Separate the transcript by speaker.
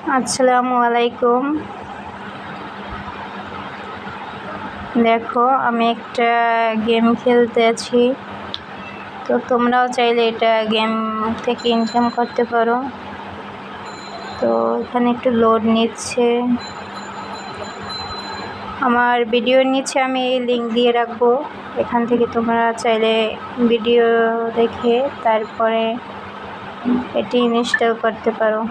Speaker 1: আসসালামু আলাইকুম। দেখো, আমি একটা গেম খেলতে আছি, তো তোমরাও চাইলে এটা গেম থেকে ইনকাম করতে পারো। তো এখানে একটু লোড নিচ্ছে। আমার ভিডিওর নিচে আমি এই লিঙ্ক দিয়ে রাখবো, এখান থেকে তোমরা চাইলে ভিডিও দেখে তারপরে এটি ইনস্টল করতে পারো।